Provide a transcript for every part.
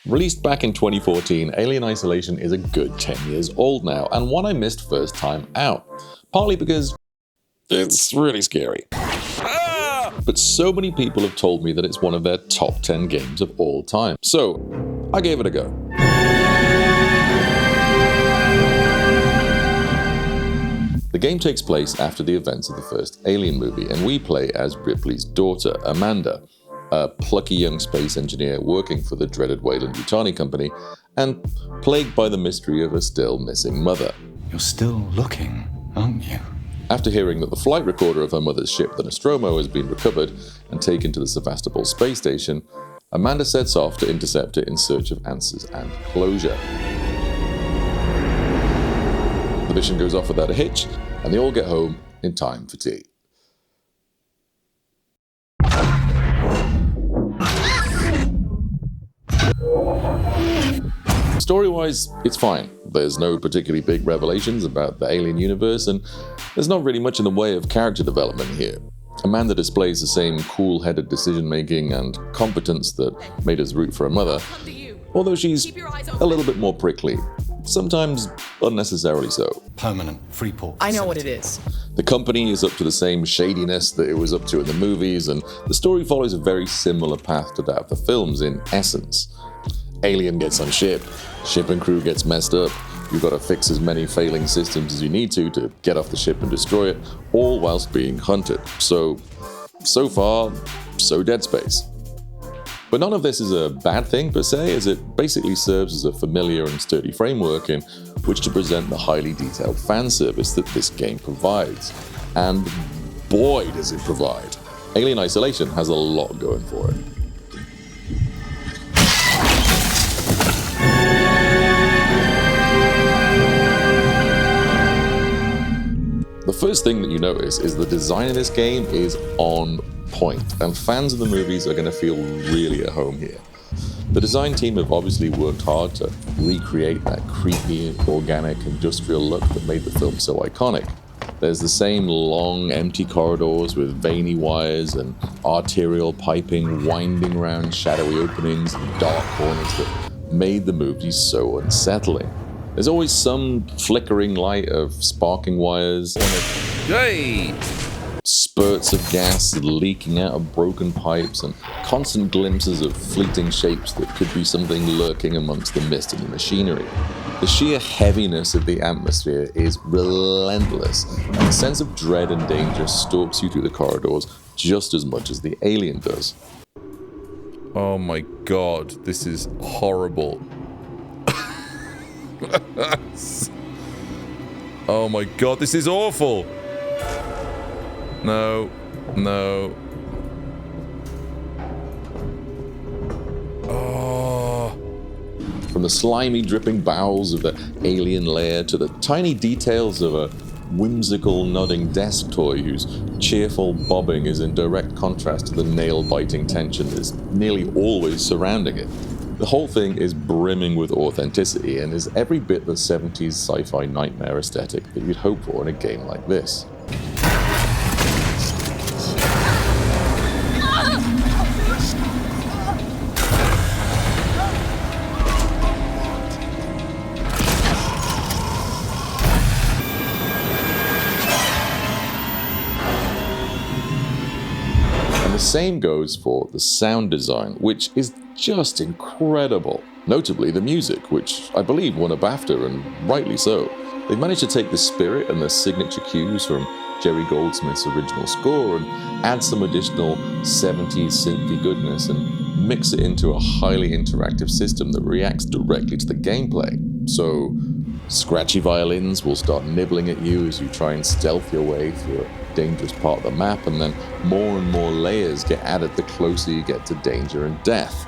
Released back in 2014, Alien Isolation is a good 10 years old now, and one I missed first time out. Partly because it's really scary. But so many people have told me that it's one of their top 10 games of all time. So, I gave it a go. The game takes place after the events of the first Alien movie, and we play as Ripley's daughter, Amanda, a plucky young space engineer working for the dreaded Weyland-Yutani company, and plagued by the mystery of a still missing mother. You're still looking, aren't you? After hearing that the flight recorder of her mother's ship, the Nostromo, has been recovered and taken to the Sevastopol space station, Amanda sets off to intercept it in search of answers and closure. The mission goes off without a hitch, and they all get home in time for tea. Story-wise, it's fine. There's no particularly big revelations about the Alien universe, and there's not really much in the way of character development here. Amanda displays the same cool-headed decision-making and competence that made us root for her mother, although she's a little bit more prickly, sometimes unnecessarily so. Permanent Freeport. I know what it is. The company is up to the same shadiness that it was up to in the movies, and the story follows a very similar path to that of the films in essence. Alien gets on ship and crew gets messed up, you've got to fix as many failing systems as you need to get off the ship and destroy it, all whilst being hunted. So far, so Dead Space. But none of this is a bad thing per se, as it basically serves as a familiar and sturdy framework in which to present the highly detailed fan service that this game provides. And boy does it provide. Alien Isolation has a lot going for it. The first thing that you notice is the design of this game is on point, and fans of the movies are going to feel really at home here. The design team have obviously worked hard to recreate that creepy, organic, industrial look that made the film so iconic. There's the same long, empty corridors with veiny wires and arterial piping winding around shadowy openings and dark corners that made the movies so unsettling. There's always some flickering light of sparking wires, spurts of gas leaking out of broken pipes, and constant glimpses of fleeting shapes that could be something lurking amongst the mist and the machinery. The sheer heaviness of the atmosphere is relentless, and the sense of dread and danger stalks you through the corridors just as much as the alien does. Oh my god, this is horrible. Oh my god, this is awful! No. Oh. From the slimy, dripping bowels of the alien lair to the tiny details of a whimsical, nodding desk toy whose cheerful bobbing is in direct contrast to the nail-biting tension that is nearly always surrounding it. The whole thing is brimming with authenticity and is every bit the 70s sci-fi nightmare aesthetic that you'd hope for in a game like this. And the same goes for the sound design, which is just incredible. Notably the music, which I believe won a BAFTA, and rightly so. They've managed to take the spirit and the signature cues from Jerry Goldsmith's original score and add some additional 70s synthy goodness and mix it into a highly interactive system that reacts directly to the gameplay. So scratchy violins will start nibbling at you as you try and stealth your way through a dangerous part of the map, and then more and more layers get added the closer you get to danger and death,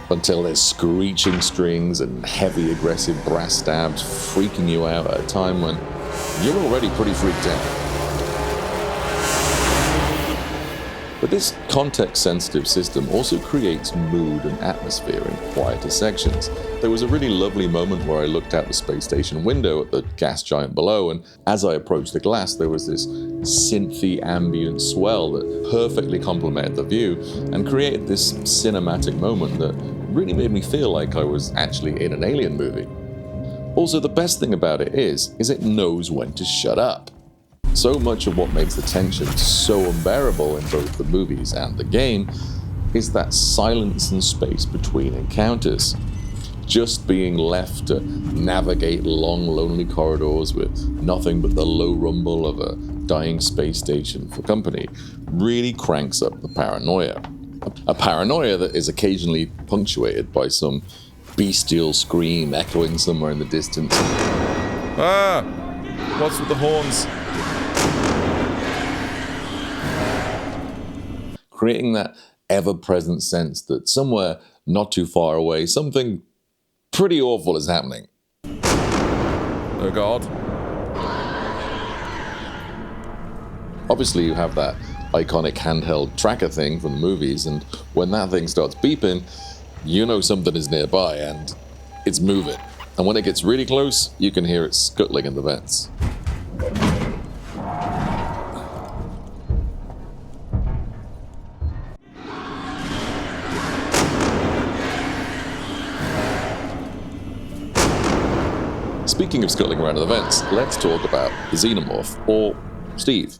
until there's screeching strings and heavy aggressive brass stabs freaking you out at a time when you're already pretty freaked out. But this context-sensitive system also creates mood and atmosphere in quieter sections. There was a really lovely moment where I looked out the space station window at the gas giant below, and as I approached the glass there was this synthy ambient swell that perfectly complemented the view and created this cinematic moment that really made me feel like I was actually in an Alien movie. Also, the best thing about it is it knows when to shut up. So much of what makes the tension so unbearable in both the movies and the game is that silence and space between encounters. Just being left to navigate long, lonely corridors with nothing but the low rumble of a dying space station for company really cranks up the paranoia. A paranoia that is occasionally punctuated by some bestial scream echoing somewhere in the distance. Ah! What's with the horns? Creating that ever-present sense that somewhere not too far away, something pretty awful is happening. Oh God. Obviously, you have that iconic handheld tracker thing from the movies, and when that thing starts beeping, you know something is nearby and it's moving. And when it gets really close, you can hear it scuttling in the vents. Speaking of scuttling around in the vents, let's talk about the Xenomorph, or Steve.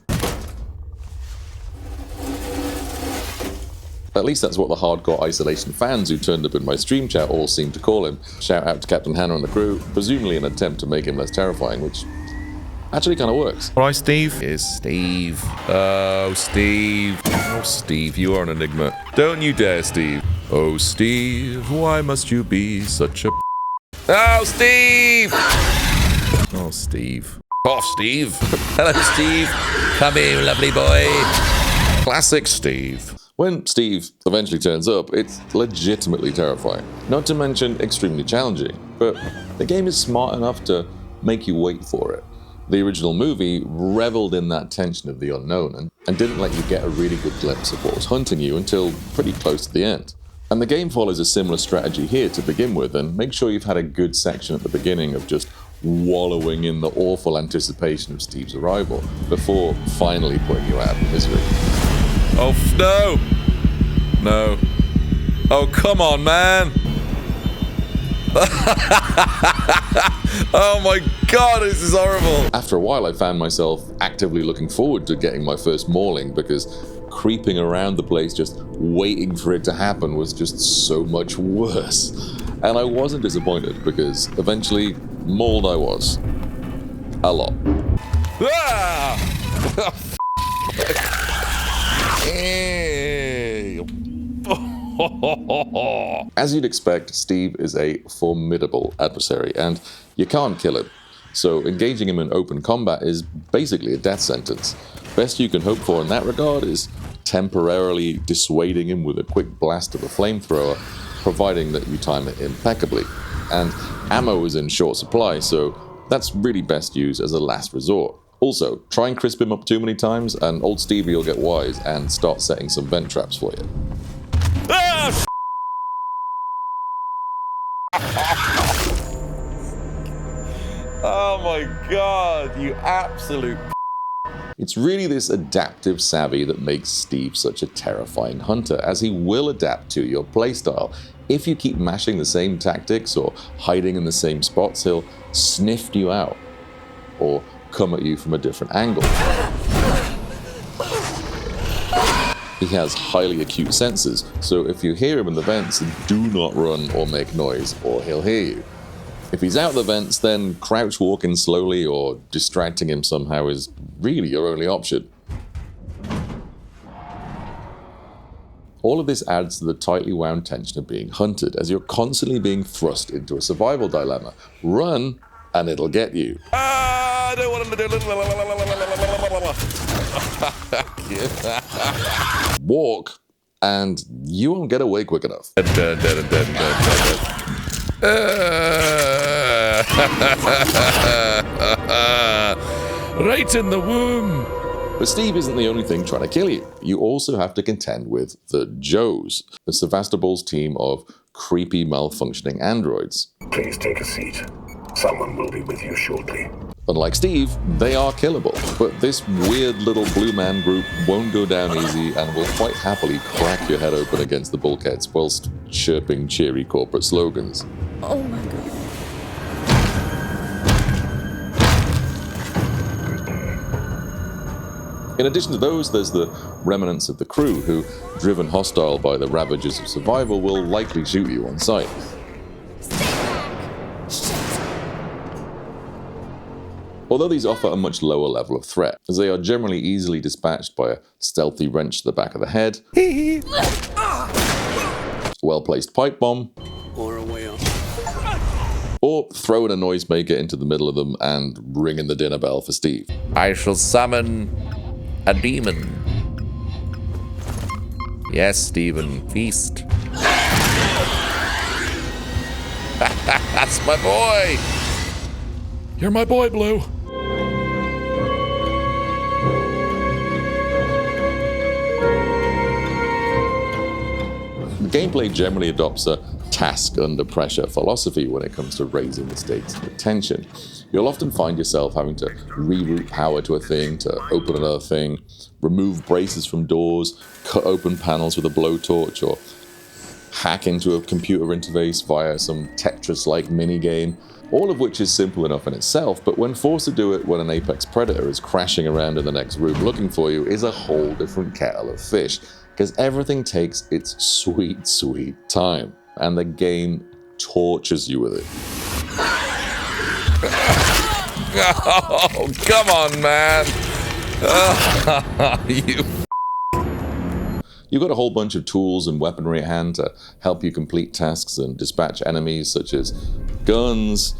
At least that's what the hardcore Isolation fans who turned up in my stream chat all seem to call him. Shout out to Captain Hannah and the crew, presumably in an attempt to make him less terrifying, which actually kind of works. Alright, Steve. Is Steve. Oh, Steve. Oh, Steve, you are an enigma. Don't you dare, Steve. Oh, Steve, why must you be such a Oh, Steve! Oh, Steve. Off, Steve. Hello, Steve. Come here, lovely boy. Classic Steve. When Steve eventually turns up, it's legitimately terrifying. Not to mention extremely challenging, but the game is smart enough to make you wait for it. The original movie reveled in that tension of the unknown and didn't let you get a really good glimpse of what was hunting you until pretty close to the end. And the game follows a similar strategy here to begin with, and make sure you've had a good section at the beginning of just wallowing in the awful anticipation of Steve's arrival before finally putting you out of misery. Oh, no! No. Oh, come on, man! Oh my God, this is horrible! After a while, I found myself actively looking forward to getting my first mauling because creeping around the place just waiting for it to happen was just so much worse. And I wasn't disappointed because eventually mauled I was. A lot. Ah! As you'd expect, Steve is a formidable adversary, and you can't kill him. So engaging him in open combat is basically a death sentence. Best you can hope for in that regard is temporarily dissuading him with a quick blast of a flamethrower, providing that you time it impeccably. And ammo is in short supply, so that's really best used as a last resort. Also, try and crisp him up too many times, and old Stevie will get wise and start setting some vent traps for you. Ah! Oh my God, you absolute It's really this adaptive savvy that makes Steve such a terrifying hunter, as he will adapt to your playstyle. If you keep mashing the same tactics or hiding in the same spots, he'll sniff you out or come at you from a different angle. He has highly acute senses, so if you hear him in the vents, do not run or make noise, or he'll hear you. If he's out the vents, then crouch walking slowly or distracting him somehow is really your only option. All of this adds to the tightly wound tension of being hunted, as you're constantly being thrust into a survival dilemma. Run, and it'll get you. Ah, I don't want to do Walk, and you won't get away quick enough. Right in the womb. But Steve isn't the only thing trying to kill you. You also have to contend with the Joes, the Sevastopol's team of creepy, malfunctioning androids. Please take a seat. Someone will be with you shortly. Unlike Steve, they are killable, but this weird little blue man group won't go down easy and will quite happily crack your head open against the bulkheads whilst chirping cheery corporate slogans. Oh my god. In addition to those, there's the remnants of the crew who, driven hostile by the ravages of survival, will likely shoot you on sight. Although these offer a much lower level of threat, as they are generally easily dispatched by a stealthy wrench to the back of the head, well-placed pipe bomb, or throwing a noisemaker into the middle of them and ringing the dinner bell for Steve. I shall summon a demon. Yes, Stephen, feast. That's my boy. You're my boy, Blue. The gameplay generally adopts a task under pressure philosophy when it comes to raising the stakes of the tension. You'll often find yourself having to reroute power to a thing, to open another thing, remove braces from doors, cut open panels with a blowtorch, or hack into a computer interface via some Tetris-like minigame, all of which is simple enough in itself, but when forced to do it when an apex predator is crashing around in the next room looking for you is a whole different kettle of fish, because everything takes its sweet, sweet time, and the game tortures you with it. Oh, come on, man. You've got a whole bunch of tools and weaponry at hand to help you complete tasks and dispatch enemies such as guns,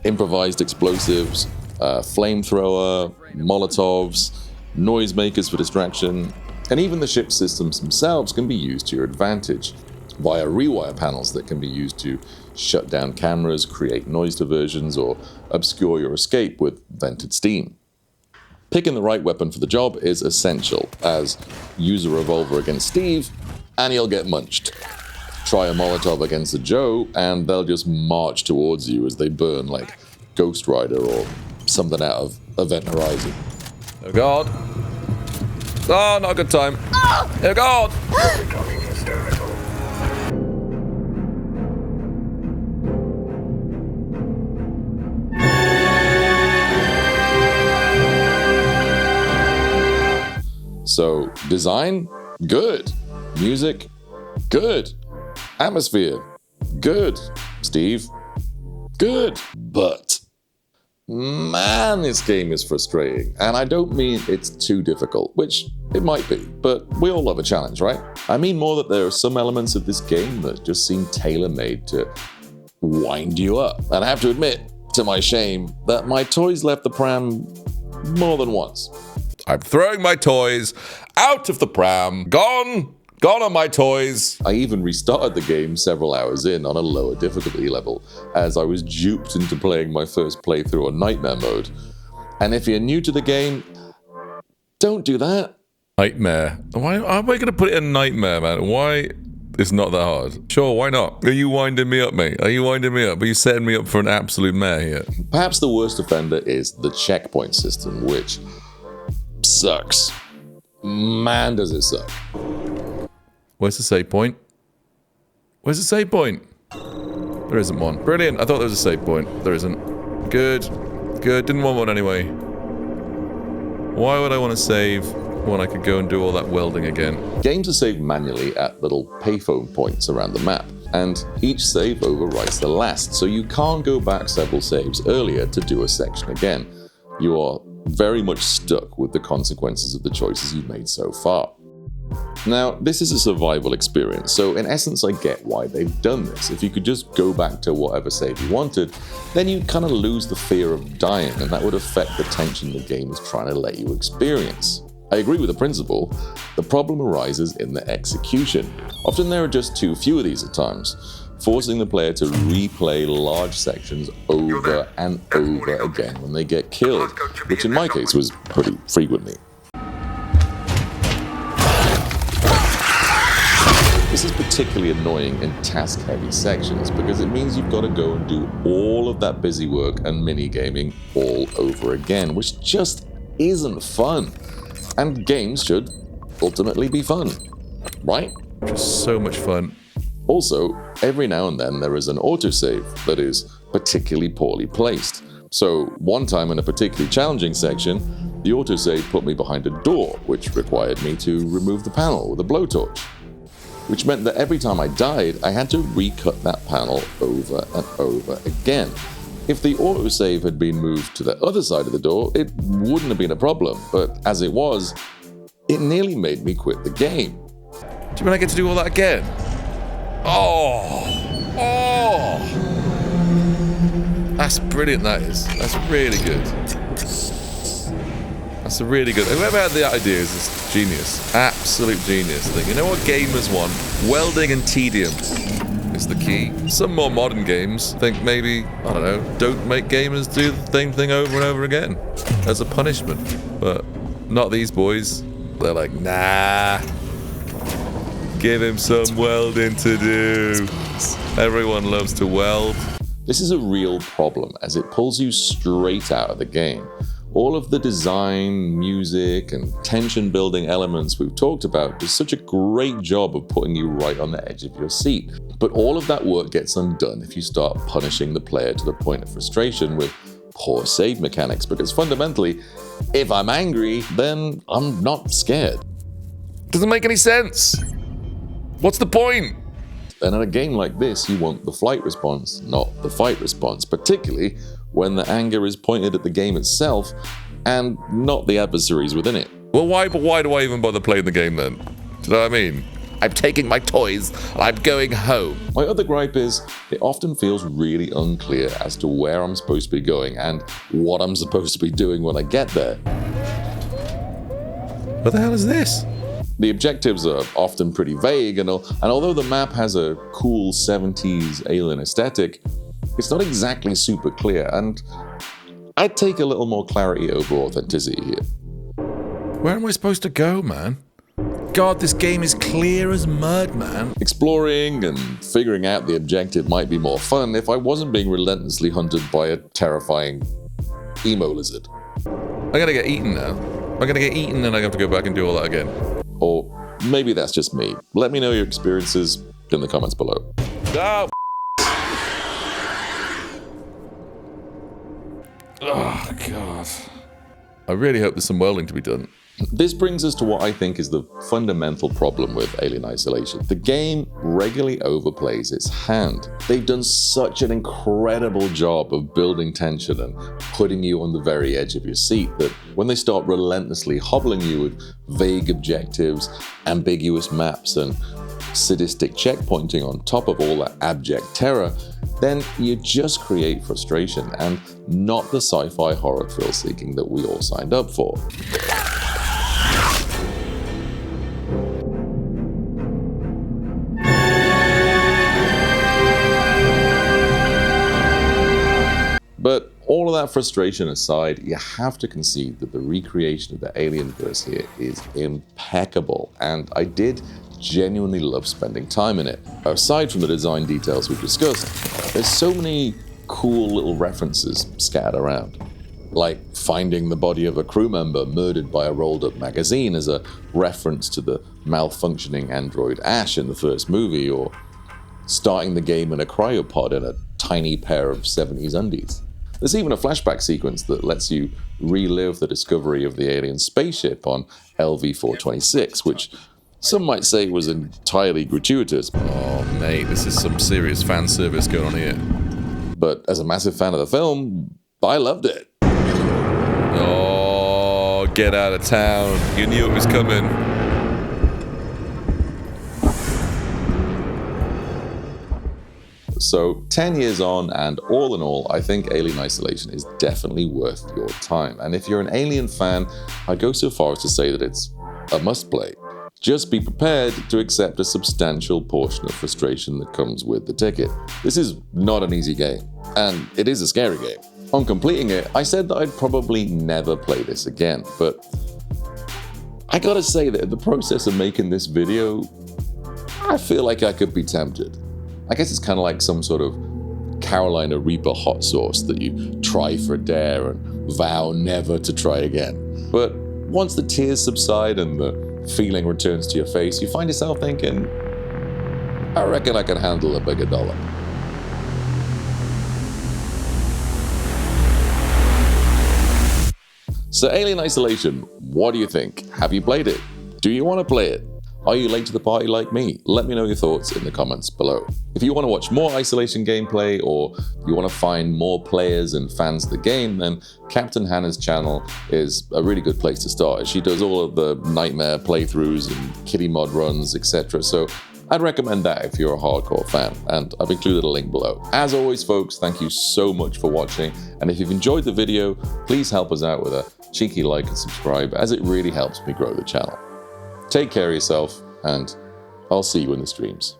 improvised explosives, flamethrower, molotovs, noisemakers for distraction, and even the ship systems themselves can be used to your advantage via rewire panels that can be used to shut down cameras, create noise diversions, or obscure your escape with vented steam. Picking the right weapon for the job is essential, as use a revolver against Steve and you'll get munched. Try a Molotov against a Joe and they'll just march towards you as they burn like Ghost Rider or something out of Event Horizon. Oh God. Oh, not a good time. Oh God. So, design? Good. Music? Good. Atmosphere? Good. Steve? Good. But, man, this game is frustrating. And I don't mean it's too difficult, which it might be, but we all love a challenge, right? I mean more that there are some elements of this game that just seem tailor-made to wind you up. And I have to admit, to my shame, that my toys left the pram more than once. I'm throwing my toys out of the pram. Gone are my toys. I even restarted the game several hours in on a lower difficulty level, as I was duped into playing my first playthrough on Nightmare mode. And if you're new to the game, don't do that. Nightmare. Why am I going to put it in Nightmare, man? Why? It's not that hard. Sure, why not? Are you winding me up, mate? Are you winding me up? Are you setting me up for an absolute mare here? Perhaps the worst offender is the checkpoint system, which sucks. Man, does it suck. Where's the save point? Where's the save point? There isn't one. Brilliant. I thought there was a save point. There isn't. Good. Good. Didn't want one anyway. Why would I want to save when I could go and do all that welding again? Games are saved manually at little payphone points around the map, and each save overwrites the last, so you can't go back several saves earlier to do a section again. You are very much stuck with the consequences of the choices you've made so far. Now, this is a survival experience, so in essence I get why they've done this. If you could just go back to whatever save you wanted, then you'd kind of lose the fear of dying, and that would affect the tension the game is trying to let you experience. I agree with the principle. The problem arises in the execution. Often there are just too few of these at times, forcing the player to replay large sections over and over again when they get killed, which in my case was pretty frequently. This is particularly annoying in task-heavy sections because it means you've got to go and do all of that busy work and mini-gaming all over again, which just isn't fun. And games should ultimately be fun, right? Just so much fun. Also, every now and then there is an autosave that is particularly poorly placed. So one time in a particularly challenging section, the autosave put me behind a door, which required me to remove the panel with a blowtorch. Which meant that every time I died, I had to recut that panel over and over again. If the autosave had been moved to the other side of the door, it wouldn't have been a problem, but as it was, it nearly made me quit the game. Do you mean I get to do all that again? Oh! That's brilliant, that is. That's really good. That's a really good... Whoever had the ideas is genius. Absolute genius. Like, you know what gamers want? Welding and tedium is the key. Some more modern games think maybe, I don't know, don't make gamers do the same thing over and over again as a punishment. But not these boys. They're like, nah. Give him some welding to do. Everyone loves to weld. This is a real problem as it pulls you straight out of the game. All of the design, music, and tension-building elements we've talked about do such a great job of putting you right on the edge of your seat. But all of that work gets undone if you start punishing the player to the point of frustration with poor save mechanics, because fundamentally, if I'm angry, then I'm not scared. Doesn't make any sense. What's the point? And in a game like this, you want the flight response, not the fight response, particularly when the anger is pointed at the game itself and not the adversaries within it. Well, why do I even bother playing the game then? Do you know what I mean? I'm taking my toys and I'm going home. My other gripe is it often feels really unclear as to where I'm supposed to be going and what I'm supposed to be doing when I get there. What the hell is this? The objectives are often pretty vague, and although the map has a cool 70s alien aesthetic, it's not exactly super clear, and I'd take a little more clarity over authenticity here. Where am I supposed to go, man? God, this game is clear as mud, man. Exploring and figuring out the objective might be more fun if I wasn't being relentlessly hunted by a terrifying emo lizard. I'm gonna get eaten now. I'm gonna get eaten and I have to go back and do all that again. Or maybe that's just me. Let me know your experiences in the comments below. Oh, oh God. I really hope there's some welding to be done. This brings us to what I think is the fundamental problem with Alien Isolation. The game regularly overplays its hand. They've done such an incredible job of building tension and putting you on the very edge of your seat that when they start relentlessly hobbling you with vague objectives, ambiguous maps, and sadistic checkpointing on top of all that abject terror, then you just create frustration and not the sci-fi horror thrill-seeking that we all signed up for. But all of that frustration aside, you have to concede that the recreation of the Alienverse here is impeccable, and I did genuinely love spending time in it. Aside from the design details we've discussed, there's so many cool little references scattered around. Like finding the body of a crew member murdered by a rolled up magazine as a reference to the malfunctioning android Ash in the first movie, or starting the game in a cryopod in a tiny pair of 70s undies. There's even a flashback sequence that lets you relive the discovery of the alien spaceship on LV-426, which some might say was entirely gratuitous. Oh, mate, this is some serious fan service going on here. But as a massive fan of the film, I loved it. Oh, get out of town. You knew it was coming. So 10 years on, and all in all, I think Alien Isolation is definitely worth your time. And if you're an Alien fan, I'd go so far as to say that it's a must-play. Just be prepared to accept a substantial portion of frustration that comes with the ticket. This is not an easy game, and it is a scary game. On completing it, I said that I'd probably never play this again, but I gotta say that in the process of making this video, I feel like I could be tempted. I guess it's kind of like some sort of Carolina Reaper hot sauce that you try for a dare and vow never to try again. But once the tears subside and the feeling returns to your face, you find yourself thinking, I reckon I can handle a bigger dollop. So Alien Isolation, what do you think? Have you played it? Do you want to play it? Are you late to the party like me? Let me know your thoughts in the comments below. If you want to watch more Isolation gameplay, or you want to find more players and fans of the game, then Captain Hannah's channel is a really good place to start. She does all of the nightmare playthroughs and kitty mod runs, etc. So I'd recommend that if you're a hardcore fan, and I've included a link below. As always, folks, thank you so much for watching, and if you've enjoyed the video, please help us out with a cheeky like and subscribe, as it really helps me grow the channel. Take care of yourself, and I'll see you in the streams.